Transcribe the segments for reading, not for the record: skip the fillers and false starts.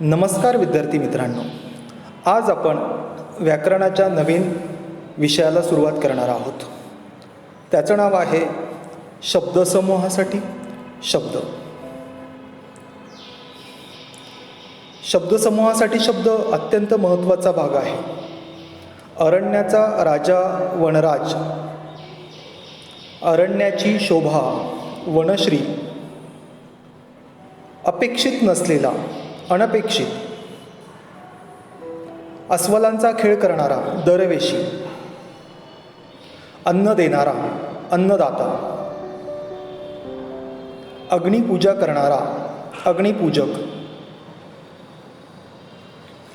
नमस्कार विद्यार्थी मित्रांनो, आज आपण व्याकरणाच्या नवीन विषयाला सुरुवात करणार आहोत. त्याचं नाव आहे शब्दसमूहासाठी शब्द. शब्दसमूहासाठी शब्द अत्यंत महत्त्वाचा भाग आहे. अरण्याचा राजा वनराज, अरण्याची शोभा वनश्री, अपेक्षित नसलेला अनपेक्षित, अस्वलांचा खेळ करणारा दरवेशी, अन्न देणारा अन्नदाता, अग्निपूजा करणारा अग्निपूजक,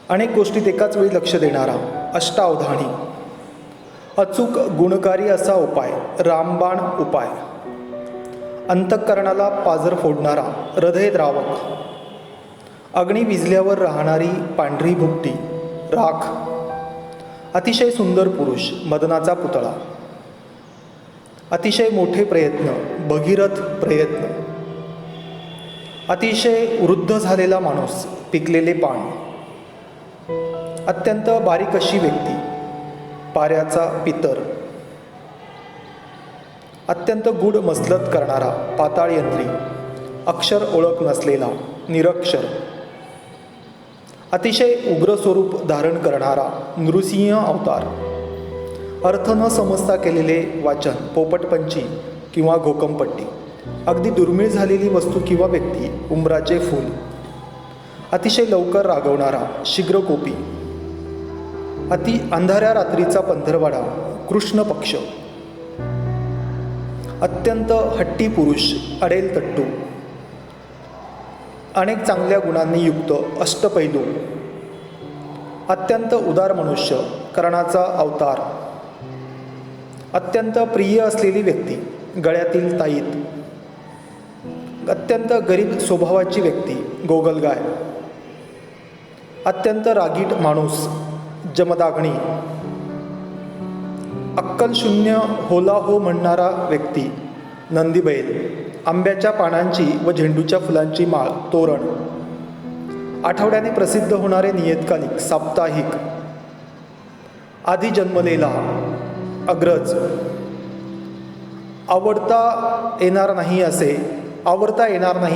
अनेक गोष्टीत एकाच वेळी लक्ष देणारा अष्टावधानी, अचूक गुणकारी असा उपाय रामबाण उपाय, अंतःकरणाला पाझर फोडणारा हृदयद्रावक, अग्नी विझल्यावर राहणारी पांढरी भुकटी राख, अतिशय सुंदर पुरुष मदनाचा पुतळा, अतिशय मोठे प्रयत्न भगीरथ प्रयत्न, अतिशय वृद्ध झालेला माणूस पिकलेले पान, अत्यंत बारीक अशी व्यक्ती पाऱ्याचा पितर, अत्यंत गूढ मसलत करणारा पाताळ यंत्री, अक्षर ओळख नसलेला निरक्षर, अतिशय उग्र स्वरूप धारण करणारा नृसिंह अवतार, अर्थ न समजता केलेले वाचन पोपटपंची किंवा घोकमपट्टी, अगदी दुर्मिळ झालेली वस्तू किंवा व्यक्ती उंबराचे फूल, अतिशय लवकर रागवणारा शीघ्रकोपी, अंधाऱ्या रात्रीचा पंधरवाडा कृष्ण पक्ष, अत्यंत हट्टी पुरुष अडेल तट्टू, अनेक चांगल्या गुणांनी युक्त अष्टपैलू, अत्यंत उदार मनुष्य कर्णाचा अवतार, अत्यंत प्रिय असलेली व्यक्ती गळ्यातील ताईत, अत्यंत गरीब स्वभावाची व्यक्ती गोगलगाय, अत्यंत रागीट माणूस जमदाग्नी, अक्कलशून्य होला हो म्हणणारा व्यक्ती नंदीबैल, आंब्याच्या पानांची व झेंडूच्या फुलांची माळ तोरण, आठवड्याने प्रसिद्ध होणारे नियतकालिक साप्ताहिक, आधी जन्मलेला अग्रज, आवडता येणार नाही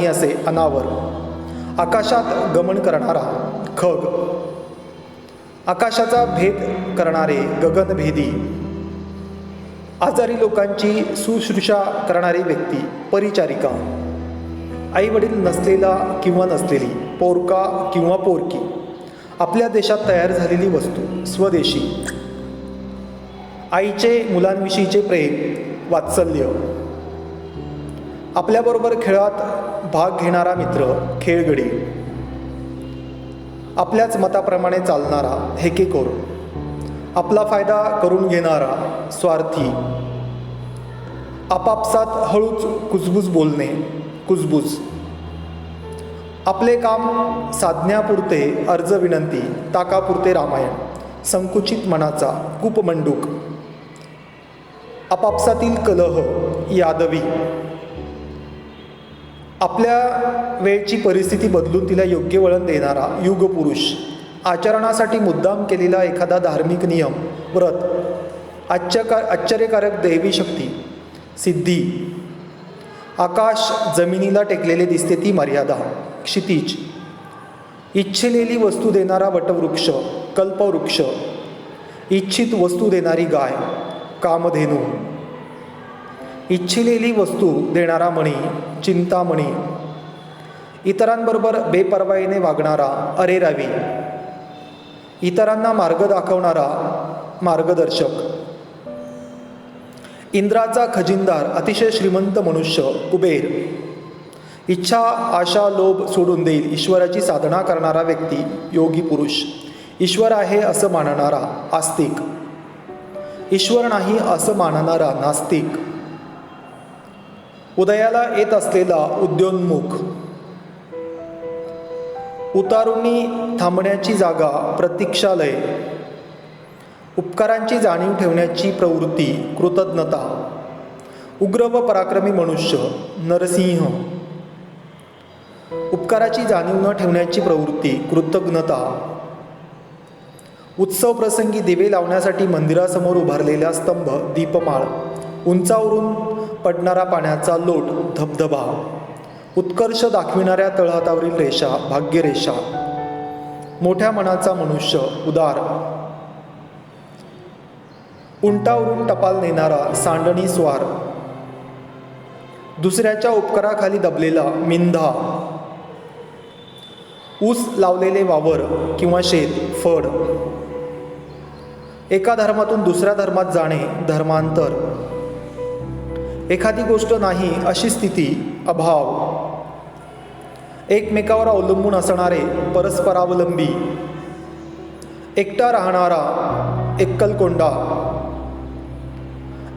असे अनावर, आकाशात गमन करणारा खग, आकाशाचा भेद करणारे गगनभेदी, आजारी लोकांची शुश्रूषा करणारी व्यक्ती परिचारिका, आई वडील नसलेला किंवा नसलेली पोरका किंवा पोरकी, आपल्या देशात तयार झालेली वस्तू स्वदेशी, आईचे मुलांविषयीचे प्रेम वात्सल्य, आपल्याबरोबर खेळात भाग घेणारा मित्र खेळगडी, आपल्याच मताप्रमाणे चालणारा हेकेखोर, आपला फायदा करून घेणारा स्वार्थी, आपापसात हळूच कुजबूज बोलणे कुजबूज, आपले काम साधण्यापुरते अर्ज विनंती ताकापुरते रामायण, संकुचित मनाचा कूपमंडूक, आपापसातील कलह यादवी, आपल्या वेळची परिस्थिती बदलून तिला योग्य वळण देणारा युगपुरुष, आचरणासाठी मुद्दाम केलेला एखादा धार्मिक नियम व्रत, आश्चर्यकारक दैवी शक्ती सिद्धी, आकाश जमिनीला टेकलेले दिसते ती मर्यादा क्षितिज, इच्छिलेली वस्तू देणारा वटवृक्ष कल्पवृक्ष, इच्छित वस्तू देणारी गाय कामधेनू, इच्छिलेली वस्तू देणारा मणी चिंतामणी, इतरांबरोबर बेपर्वाईने वागणारा अरेरावी, इतरांना मार्ग दाखवणारा मार्गदर्शक, इंद्राचा खजिनदार अतिशय श्रीमंत मनुष्य कुबेर, इच्छा आशा लोभ सोडून देईल ईश्वराची साधना करणारा व्यक्ती योगी पुरुष, ईश्वर आहे असं मानणारा आस्तिक, ईश्वर नाही असं मानणारा नास्तिक, उदयाला येत असलेला उद्योन्मुख, उतारूंनी थांबण्याची जागा प्रतीक्षालय, उपकारांची जाणीव ठेवण्याची प्रवृत्ती कृतज्ञता, उग्र व पराक्रमी मनुष्य नरसिंह, उपकाराची जाणीव न ठेवण्याची प्रवृत्ती, कृतज्ञता. उत्सव प्रसंगी दिवे लावण्यासाठी मंदिरासमोर उभारलेला स्तंभ, दीपमाळ, उंचावरून पडणारा पाण्याचा लोट, धबधबा, उत्कर्ष दाखविणाऱ्या तळहातावरील रेषा, भाग्यरेषा, मोठ्या मनाचा मनुष्य, उदार, उंटावरून टपाल नेणारा, सांडणी स्वार, दुसऱ्याच्या उपकाराखाली दबलेला, मिंधा, ऊस लावलेले वावर किंवा शेत, फड, एका धर्मातून दुसऱ्या धर्मात जाणे, धर्मांतर, एखादी गोष्ट नाही अशी स्थिती, अभाव, एकमेकावर अवलंबून असणारे, परस्परावलंबी, एकटा राहणारा, एकलकोंडा,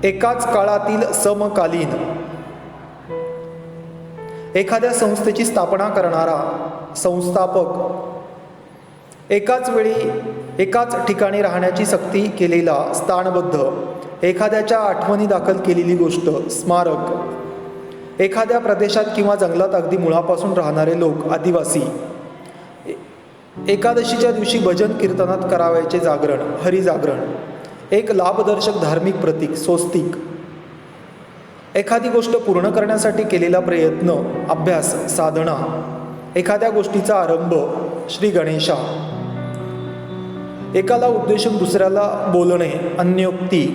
एकाच काळातील समकालीन, एखाद्या संस्थेची स्थापना करणारा, संस्थापक, एकाच वेळी एकाच ठिकाणी राहण्याची सक्ती केलेला, स्थानबद्ध, एखाद्याच्या आठवणी दाखल केलेली गोष्ट, स्मारक, एखाद्या प्रदेशात किंवा जंगलात अगदी मुळापासून राहणारे लोक, आदिवासी, एकादशीच्या दिवशी भजन कीर्तनात करावयाचे जागरण, हरिजागरण, एक लाभदर्शक धार्मिक प्रतीक, स्वस्तिक, एखादी गोष्ट पूर्ण करण्यासाठी केलेला प्रयत्न, अभ्यास, साधना, एखाद्या गोष्टीचा आरंभ, श्री गणेशा, एकाला उद्देशून दुसऱ्याला बोलणे, अन्योक्ती,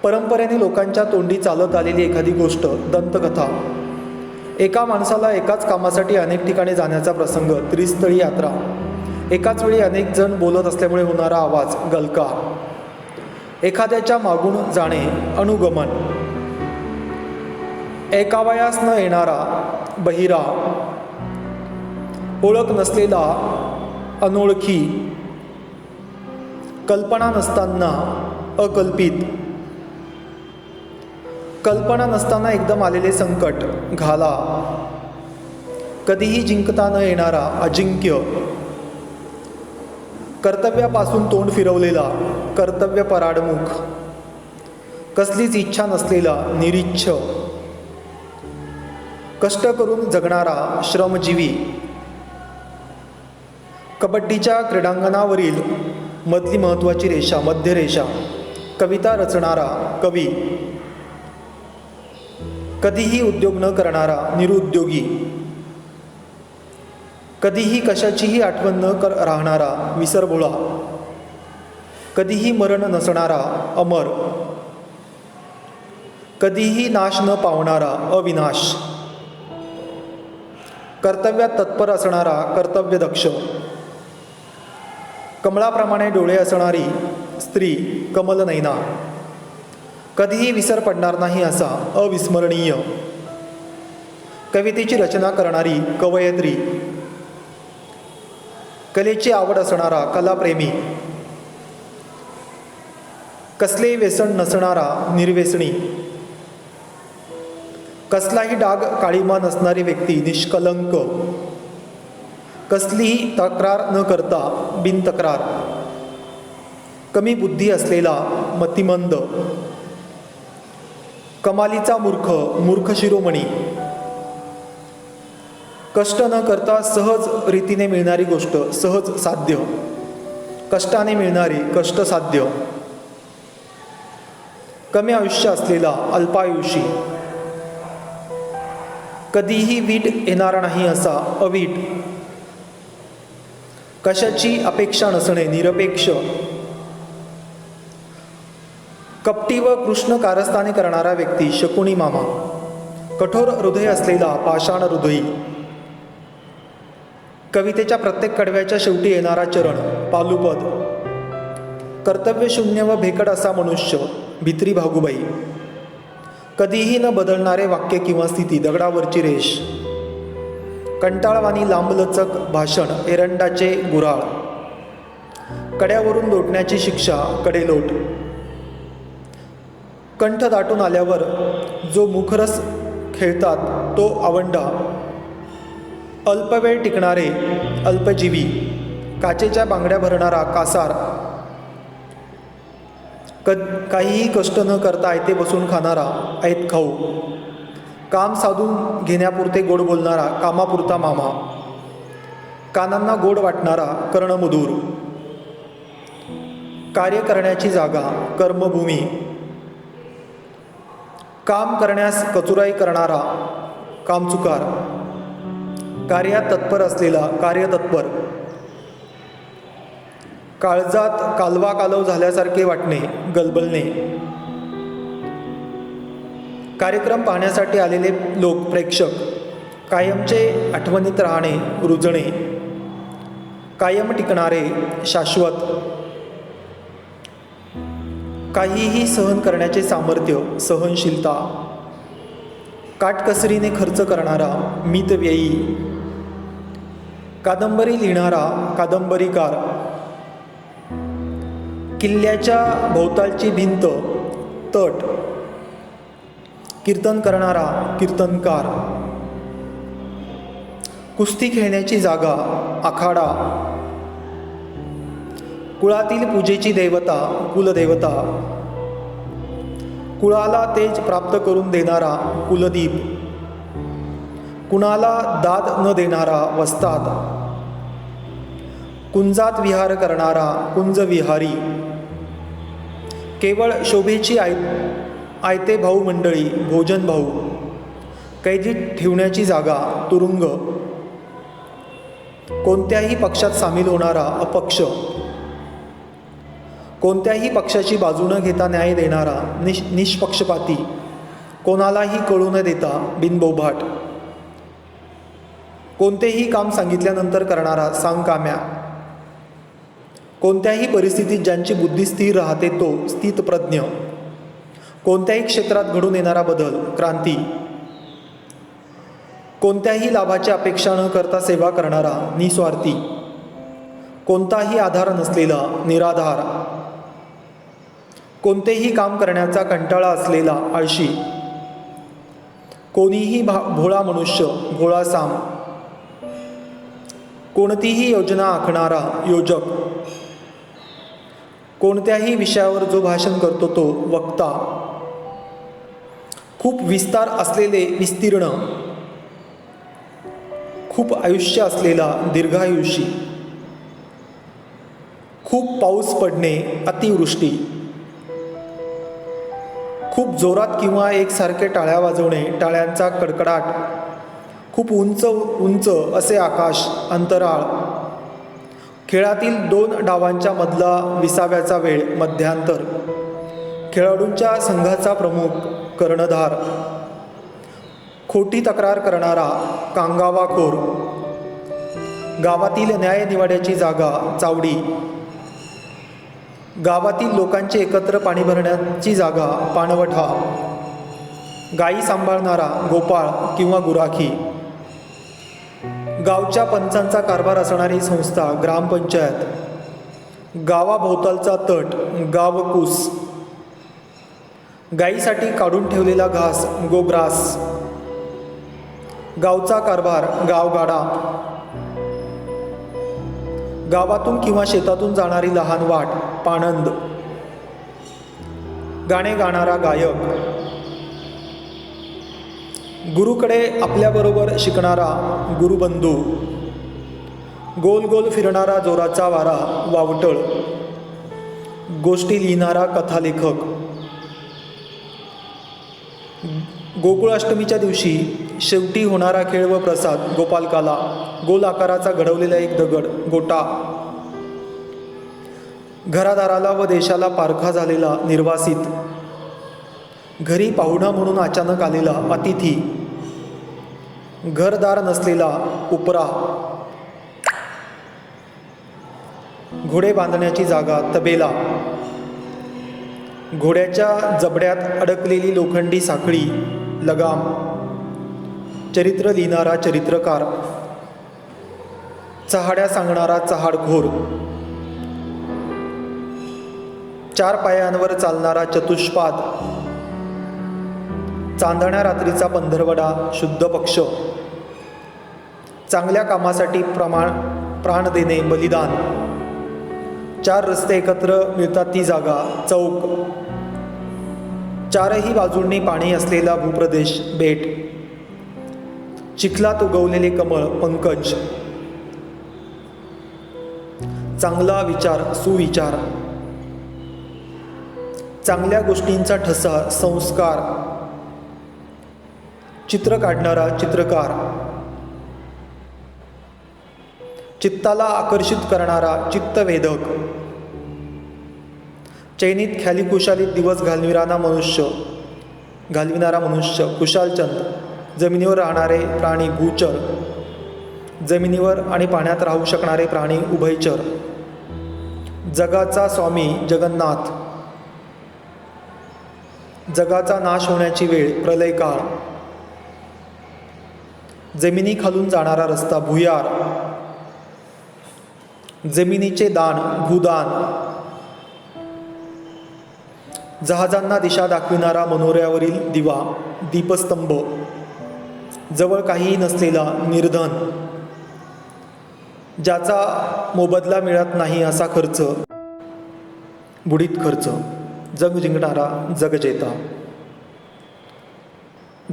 परंपरेने लोकांच्या तोंडी चालत आलेली एखादी गोष्ट, दंतकथा, एका माणसाला एकाच कामासाठी अनेक ठिकाणी जाण्याचा प्रसंग, त्रिस्थळी यात्रा, एकाच वेळी अनेक जण बोलत असल्यामुळे होणारा आवाज, गलका, एखाद्याच्या मागून जाणे, अनुगमन, ऐकावयास न येणारा, बहिरा, ओळख नसलेला, अनोळखी, कल्पना नसताना, अकल्पित, कल्पना नसताना एकदम आलेले संकट, घाला, कधीही जिंकता न येणारा, अजिंक्य, कर्तव्यापासून तोंड फिरवलेला, कर्तव्य पराडमुख, कसलीच इच्छा नसलेला, निरीच्छ, कष्ट करून जगणारा, श्रमजीवी, कबड्डीच्या क्रीडांगणावरील मधली महत्त्वाची रेषा, मध्यरेषा, कविता रचणारा, कवी, कधीही उद्योग न करणारा, निरुद्योगी, कधीही कशाचीही आठवण न राहणारा, विसरभोळा, कधीही मरण नसणारा, अमर, कधीही नाश न पावणारा, अविनाश, कर्तव्यात तत्पर असणारा, कर्तव्यदक्ष, कमळाप्रमाणे डोळे असणारी स्त्री, कमलनयना, कधीही विसर पडणार नाही असा, अविस्मरणीय, कवितेची रचना करणारी, कवयित्री, कलेची आवड असणारा, कलाप्रेमी, कसलेही व्यसन नसणारा, निर्व्यसनी, कसलाही डाग काळीमा नसणारी व्यक्ती, निष्कलंक, कसलीही तक्रार न करता, बिनतक्रार, कमी बुद्धी असलेला, मतिमंद, कमालीचा मूर्ख, मूर्ख शिरोमणी, कष्ट न करता सहज रीतीने मिळणारी गोष्ट, सहज साध्य, कष्टाने मिळणारी, कष्टसाध्य, कमी आयुष्य असलेला, अल्पायुषी, कधीही वीट येणार नाही असा, अवीट, कशाची अपेक्षा नसणे, निरपेक्ष, कपटी व कृष्ण कारस्थाने करणारा व्यक्ती, शकुनी मामा, कठोर हृदय असलेला, पाषाण हृदयी, कवितेच्या प्रत्येक कडव्याच्या शेवटी येणारा चरण, पालुपद, कर्तव्यशून्य व भेकड असा मनुष्य, भित्री भागुबाई, कधीही न बदलणारे वाक्य किंवा स्थिती, दगडावरची रेष, कंटाळवाणी लांबलचक भाषण, एरंडाचे गुऱ्हाळ, कड्यावरून लोटण्याची शिक्षा, कडेलोट, कंठ दाटून आल्यावर जो मुखरस खेळतात तो आवंडा, अल्पवेळ टिकणारे, अल्पजीवी, काचेच्या बांगड्या भरणारा, कासार, काहीही कष्ट न करता आयते बसून खाणारा, ऐतखाऊ, काम साधून घेण्यापुरते गोड बोलणारा कामापुरता मामा, कानांना गोड वाटणारा कर्णमधुर, कार्य करण्याची जागा कर्मभूमी, काम करण्यास कचुराई करणारा कामचुकार, कार्यात तत्पर असलेला कार्यतत्पर, काळजात कालवा कालव झाल्यासारखे वाटणे गलबलणे, कार्यक्रम पाहण्यासाठी आलेले लोक प्रेक्षक, कायमचे आठवणीत राहणे रुजणे, कायम टिकणारे शाश्वत, काहीही सहन करण्याचे सामर्थ्य सहनशीलता, काटकसरीने खर्च करणारा मितव्ययी, कादंबरी लिहिणारा कादंबरीकार, किल्ल्याच्या भोवतालची भिंत तट, कीर्तन करणारा कीर्तनकार, कुस्ती खेळण्याची जागा आखाडा, कुळातील पूजेची देवता कुलदेवता, कुळाला तेज प्राप्त करून देणारा कुलदीप, कुणाला दाद न देणारा वस्ताद, कुंजात विहार करणारा कुंजविहारी, केवळ शोभेची आयते भाऊ मंडळी भोजन भाऊ, कैदीत ठेवण्याची जागा तुरुंग, कोणत्याही पक्षात सामील होणारा अपक्ष, कोणत्याही पक्षाची बाजू न घेता न्याय देणारा निष्पक्षपाती, कोणालाही कळू न देता बिनबोभाट, कोणतेही काम सांगितल्यानंतर करणारा सांगकाम्या, कोणत्याही परिस्थितीत ज्यांची बुद्धी स्थिर राहते तो स्थितप्रज्ञ, कोणत्याही क्षेत्रात घडून येणारा बदल क्रांती, कोणत्याही लाभाची अपेक्षा न करता सेवा करणारा निस्वार्थी, कोणताही आधार नसलेला निराधार, कोणतेही काम करण्याचा कंटाळा असलेला आळशी, कोणीही भोळा मनुष्य भोळा साम, कोणतीही योजना आखणारा योजक, कोणत्याही विषयावर जो भाषण करतो तो वक्ता, खूप विस्तार असलेले विस्तीर्ण, खूप आयुष्य असलेला दीर्घायुषी, खूप पाऊस पडणे अतिवृष्टी, खूप जोरात किंवा एकसारखे टाळ्या वाजवणे टाळ्यांचा कडकडाट, खूप उंच उंच असे आकाश अंतराळ, खेळातील 2 डावांच्या मधला विसाव्याचा वेळ मध्यांतर, खेळाडूंच्या संघाचा प्रमुख कर्णधार, खोटी तक्रार करणारा कांगावाखोर, गावातील न्यायनिवाड्याची जागा चावडी, गावातील लोकांचे एकत्र पाणी भरण्याची जागा पाणवठा, गायी सांभाळणारा गोपाळ किंवा गुराखी, गावच्या पंचांचा कारभार असणारी संस्था ग्रामपंचायत, गावाभोवतालचा तट गावकूस, गायीसाठी काढून ठेवलेला घास गोग्रास, गावचा कारभार गावगाडा, गावातून किंवा शेतातून जाणारी लहान वाट पाणंद, गाणे गाणारा गायक, गुरुकडे आपल्याबरोबर शिकणारा गुरुबंधू, गोल गोल फिरणारा जोराचा वारा वावटळ, गोष्टी लिहिणारा कथालेखक, गोकुळाष्टमीच्या दिवशी शेवटी होणारा खेळ व प्रसाद गोपालकाला, गोल आकाराचा घडवलेला एक दगड गोटा, घरादाराला व देशाला पारखा झालेला निर्वासित, घरी पाहुणा म्हणून अचानक आलेला अतिथी, घरदार नसलेला उपरा, घोडे बांधण्याची जागा तबेला, घोड्याच्या जबड्यात अडकलेली लोखंडी साखळी लगाम, चरित्र लिहिणारा चरित्रकार, चहाड्या सांगणारा चहाडखोर, 4 पायांवर चालणारा चतुष्पाद, चांदण्या रात्रीचा पंधरवडा शुद्ध पक्ष, चांगल्या कामासाठी प्राण देणे बलिदान, 4 रस्ते एकत्र मिळतात ती जागा चौक, 4ही बाजूंनी पाणी असलेला भूप्रदेश बेट, चिखलात उगवलेले कमळ पंकज. चांगला विचार सुविचार. चांगल्या गोष्टींचा ठसा संस्कार. चित्र काढणारा चित्रकार. चित्ताला आकर्षित करणारा चित्तवेधक. चैनीत ख्यालीखुशालीत दिवस घालविणारा मनुष्य कुशालचंद. जमिनीवर राहणारे प्राणी भूचर. जमिनीवर आणि पाण्यात राहू शकणारे प्राणी उभयचर. जगाचा स्वामी जगन्नाथ. जगाचा नाश होण्याची वेळ प्रलयकाळ. जमिनीखालून जाणारा रस्ता भुयार. जमिनीचे दान भूदान. जहाजांना दिशा दाखविणारा मनोऱ्यावरील दिवा दीपस्तंभ. जवळ काहीही नसलेला निर्धन. ज्याचा मोबदला मिळत नाही असा खर्च बुडीत खर्च. जग जिंकणारा जगजेता.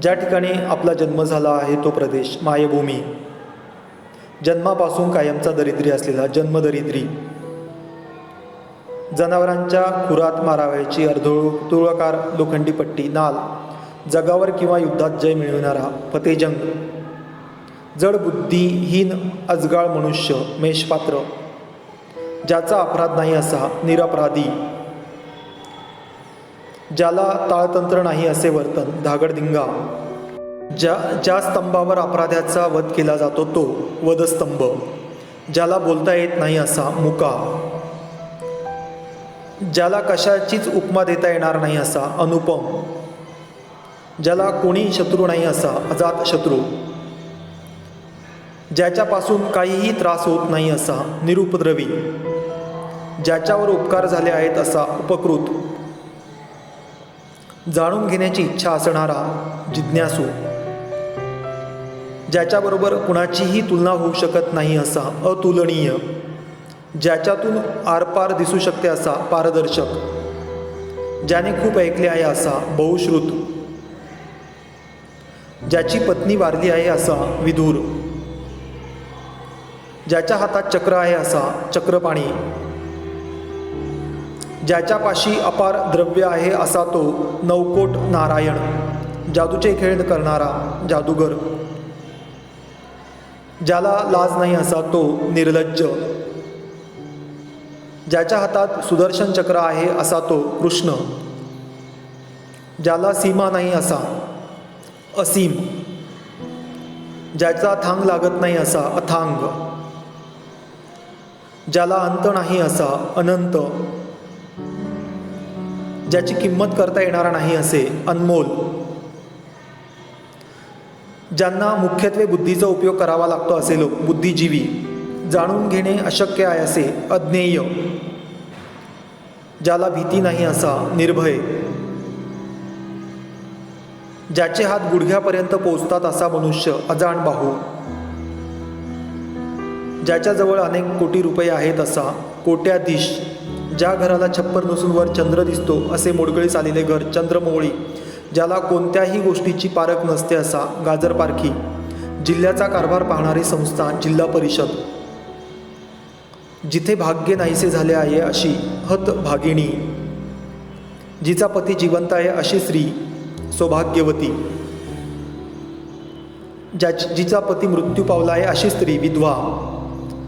ज्या ठिकाणी आपला जन्म झाला आहे तो प्रदेश मायभूमी. जन्मापासून कायमचा दरिद्री असलेला जन्मदरिद्री. जनावरांच्या खुरात मारावयाची अर्धतुळाकार लोखंडी पट्टी नाल. जगावर किंवा युद्धात जय मिळविणारा फतेजंग. जड बुद्धिहीन अजगाळ मनुष्य मेषपात्र. ज्याचा अपराध नाही असा निरपराधी. ज्याला ताळतंत्र नाही असे वर्तन धागडधिंगा. ज्या स्तंभावर अपराध्याचा वध केला जातो तो वधस्तंभ. ज्याला बोलता येत नाही असा मुका. ज्याला कशाचीच उपमा देता येणार नाही असा अनुपम. ज्याला कोणी शत्रू नाही असा अजात शत्रू. ज्याच्यापासून काहीही त्रास होत नाही असा निरुपद्रवी. ज्याच्यावर उपकार झाले आहेत असा उपकृत. जाणून घेण्याची इच्छा असणारा जिज्ञासू. ज्याच्याबरोबर कुणाचीही तुलना होऊ शकत नाही असा अतुलनीय. ज्याच्यातून आरपार दिसू शकते असा पारदर्शक. ज्याने खूप ऐकले आहे असा बहुश्रुत. ज्याची पत्नी वारली आहे असा विधूर. ज्याच्या हातात चक्र आहे असा चक्रपाणी. ज्याच्यापाशी अपार द्रव्य आहे असा तो नवकोट नारायण. जादूचे खेळ करणारा जादूगर. ज्याला लाज नाही असा तो निर्लज्ज. ज्याच्या हातात सुदर्शन चक्र आहे असा तो कृष्ण. ज्याला सीमा नाही असा असीम. ज्याचा थांग लागत नाही असा अथांग. ज्याला अंत नाही असा अनंत. ज्याची किंमत करता येणार नाही असे अनमोल. ज्यांना मुख्यत्वे बुद्धीचा उपयोग करावा लागतो असे लोक बुद्धिजीवी. जाणून घेणे अशक्य आहे असे अज्ञेय. ज्याला भीती नाही असा निर्भय. ज्याचे हात गुडघ्यापर्यंत पोचतात असा मनुष्य अजाणबाहू. ज्याच्याजवळ अनेक कोटी रुपये आहेत असा कोट्याधीश. ज्या घराला छप्पर नसून वर चंद्र दिसतो असे मोडकळीस आलेले घर चंद्रमोळी. ज्याला कोणत्याही गोष्टीची पारख नसते असा गाजरपारखी. जिल्ह्याचा कारभार पाहणारी संस्था जिल्हा परिषद. जिथे भाग्य नाहीसे झाले आहे अशी हतभागिणी. जिचा पती जिवंत आहे अशी स्त्री सौभाग्यवती. जिचा पती मृत्यू पावला आहे अशी स्त्री विधवा.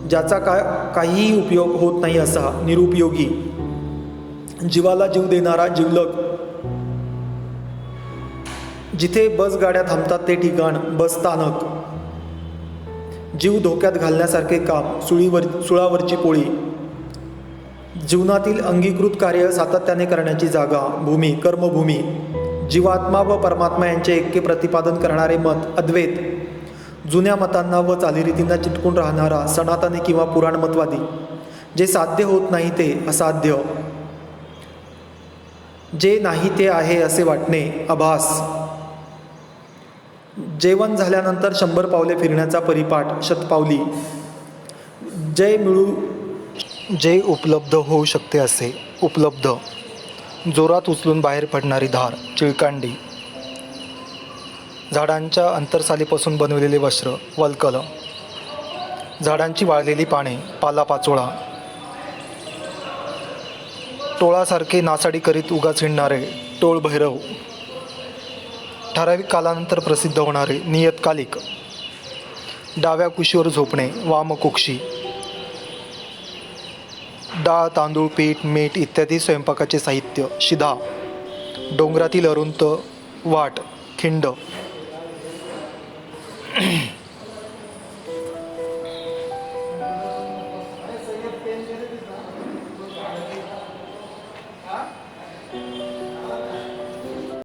ज्याचा काहीही उपयोग होत नाही असा निरुपयोगी. जीवाला जीव देणारा जिवलग. जिथे बस गाड्या थांबतात ते ठिकाण बसस्थानक. जीव धोक्यात घालण्यासारखे काम सुळावरची पोळी. जीवनातील अंगीकृत कार्य सातत्याने करण्याची जागा भूमी कर्मभूमी. जीवात्मा व परमात्मा यांचे ऐक्य प्रतिपादन करणारे मत अद्वैत. जुन्या मतांना व चालीरीतींना चिटकून राहणारा सनातनी किंवा पुराणमतवादी. जे साध्य होत नाही ते असाध्य. जे नाही ते आहे असे वाटणे आभास. जेवण झाल्यानंतर 100 पावले फिरण्याचा परिपाठ शतपावली. जे उपलब्ध होऊ शकते असे उपलब्ध. जोरात उचलून बाहेर पडणारी धार चिळकांडी. झाडांच्या अंतरसालीपासून बनवलेले वस्त्र वल्कल, झाडांची वाळलेली पाने पालापाचोळा, टोळासारखे नासाडी करीत उगाच हिंडणारे टोळ भैरव, ठराविक कालानंतर प्रसिद्ध होणारे नियतकालिक, डाव्या कुशीवर झोपणे वामकुक्षी, डाळ तांदूळ पीठ मीठ इत्यादी स्वयंपाकाचे साहित्य शिधा, डोंगरातील अरुंद वाट खिंड,